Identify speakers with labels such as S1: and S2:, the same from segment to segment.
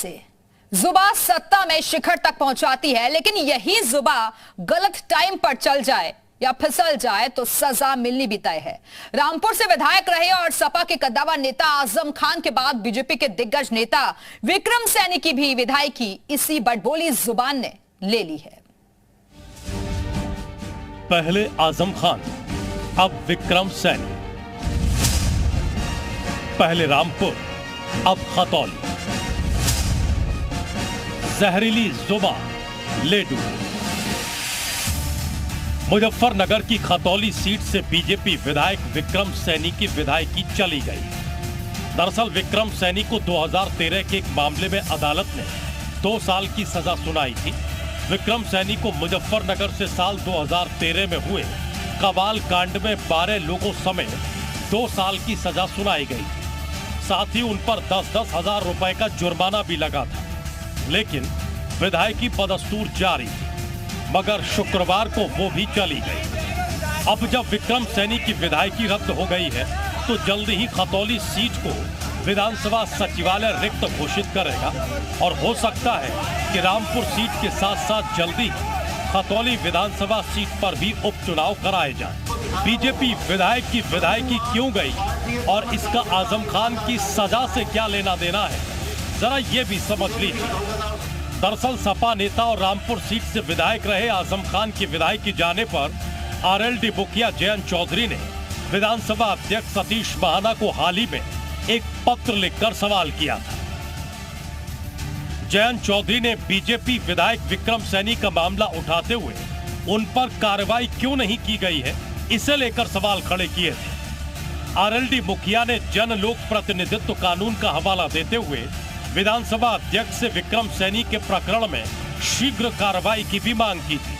S1: से जुबा सत्ता में शिखर तक पहुंचाती है, लेकिन यही जुबा गलत टाइम पर चल जाए या फिसल जाए तो सजा मिलनी भी तय है। रामपुर से विधायक रहे और सपा के कद्दावर नेता आजम खान के बाद बीजेपी के दिग्गज नेता विक्रम सैनी की भी विधायकी इसी बड़बोली जुबान ने ले ली है।
S2: पहले आजम खान, अब विक्रम सैनी। पहले रामपुर, अब खतौली। जहरीली जुबान ले डूबी। मुजफ्फरनगर की खतौली सीट से बीजेपी विधायक विक्रम सैनी की विधायकी चली गई। दरअसल विक्रम सैनी को 2013 के एक मामले में अदालत ने 2 साल की सजा सुनाई थी। विक्रम सैनी को मुजफ्फरनगर से साल 2013 में हुए कबाल कांड में 12 लोगों समेत 2 साल की सजा सुनाई गई। साथ ही उन पर 10-10 हजार रुपए का जुर्माना भी लगा था, लेकिन विधायकी बदस्तूर जारी थी। मगर शुक्रवार को वो भी चली गई। अब जब विक्रम सैनी की विधायकी रद्द हो गई है तो जल्द ही खतौली सीट को विधानसभा सचिवालय रिक्त घोषित करेगा और हो सकता है कि रामपुर सीट के साथ साथ जल्दी खतौली विधानसभा सीट पर भी उपचुनाव कराए जाएं। बीजेपी विधायक की विधायकी क्यों गई और इसका आजम खान की सजा से क्या लेना देना है, जरा ये भी समझ लीजिए। दरअसल सपा नेता और रामपुर सीट से विधायक रहे आजम खान की विधायकी जाने पर आरएलडी मुखिया जयंत चौधरी ने विधानसभा अध्यक्ष सतीश महाना को हाल ही में एक पत्र लिखकर सवाल किया था। जयंत चौधरी ने बीजेपी विधायक विक्रम सैनी का मामला उठाते हुए उन पर कार्रवाई क्यों नहीं की गई है, इसे लेकर सवाल खड़े किए थे। आरएलडी मुखिया ने जन लोक प्रतिनिधित्व कानून का हवाला देते हुए विधानसभा अध्यक्ष से विक्रम सैनी के प्रकरण में शीघ्र कार्रवाई की भी मांग की थी।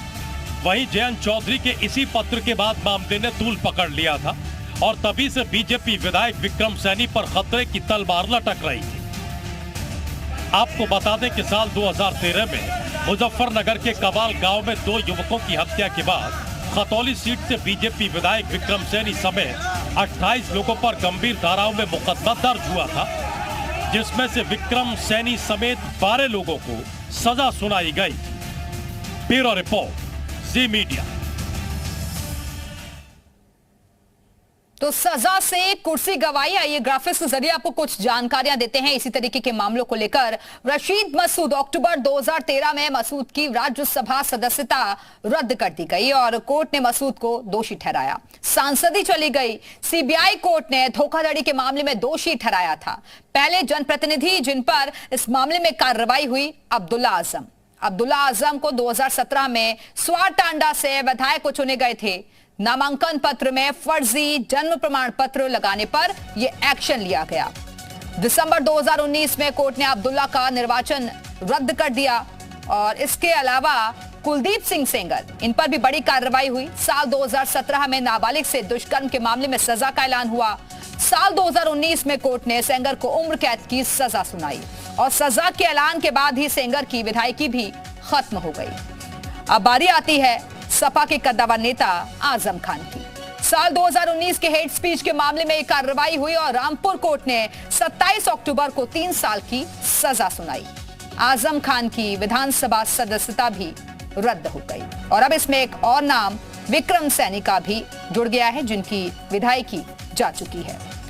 S2: वहीं जयंत चौधरी के इसी पत्र के बाद मामले ने तूल पकड़ लिया था और तभी से बीजेपी विधायक विक्रम सैनी पर खतरे की तलवार लटक रही थी। आपको बता दें कि साल 2013 में मुजफ्फरनगर के कबाल गांव में 2 युवकों की हत्या के बाद खतौली सीट से बीजेपी विधायक विक्रम सैनी समेत 28 लोगों पर गंभीर धाराओं में मुकदमा दर्ज हुआ था, जिसमें से विक्रम सैनी समेत 12 लोगों को सजा सुनाई गई। ब्यूरो रिपोर्ट, जी मीडिया।
S1: तो सजा से कुर्सी गवाई। आइए ग्राफिक्स के जरिए आपको कुछ जानकारियां देते हैं इसी तरीके के मामलों को लेकर। रशीद मसूद, अक्टूबर 2013 में मसूद की राज्यसभा सदस्यता रद्द कर दी गई और कोर्ट ने मसूद को दोषी ठहराया। सांसदी चली गई। सीबीआई कोर्ट ने धोखाधड़ी के मामले में दोषी ठहराया था। पहले जनप्रतिनिधि जिन पर इस मामले में कार्रवाई हुई, अब्दुल्ला आजम को 2017 में स्वारटांडा से विधायक चुने गए थे। नामांकन पत्र में फर्जी जन्म प्रमाण पत्र लगाने पर यह एक्शन लिया गया। दिसंबर 2019 में कोर्ट ने अब्दुल्ला का निर्वाचन रद्द कर दिया और इसके अलावा कुलदीप सिंह सेंगर, इन पर भी बड़ी कार्रवाई हुई। साल 2017 में नाबालिग से दुष्कर्म के मामले में सजा का ऐलान हुआ। साल 2019 में कोर्ट ने सेंगर को उम्र कैद की सजा सुनाई और सजा के ऐलान के बाद ही सेंगर की विधायकी भी खत्म हो गई। अब बारी आती है सपा के कद्दावर नेता आजम खान की। साल 2019 के हेट स्पीच के मामले में एक कार्रवाई हुई और रामपुर कोर्ट ने 27 अक्टूबर को 3 साल की सजा सुनाई। आजम खान की विधानसभा सदस्यता भी रद्द हो गई और अब इसमें एक और नाम विक्रम सैनी का भी जुड़ गया है, जिनकी विधायकी जा चुकी है।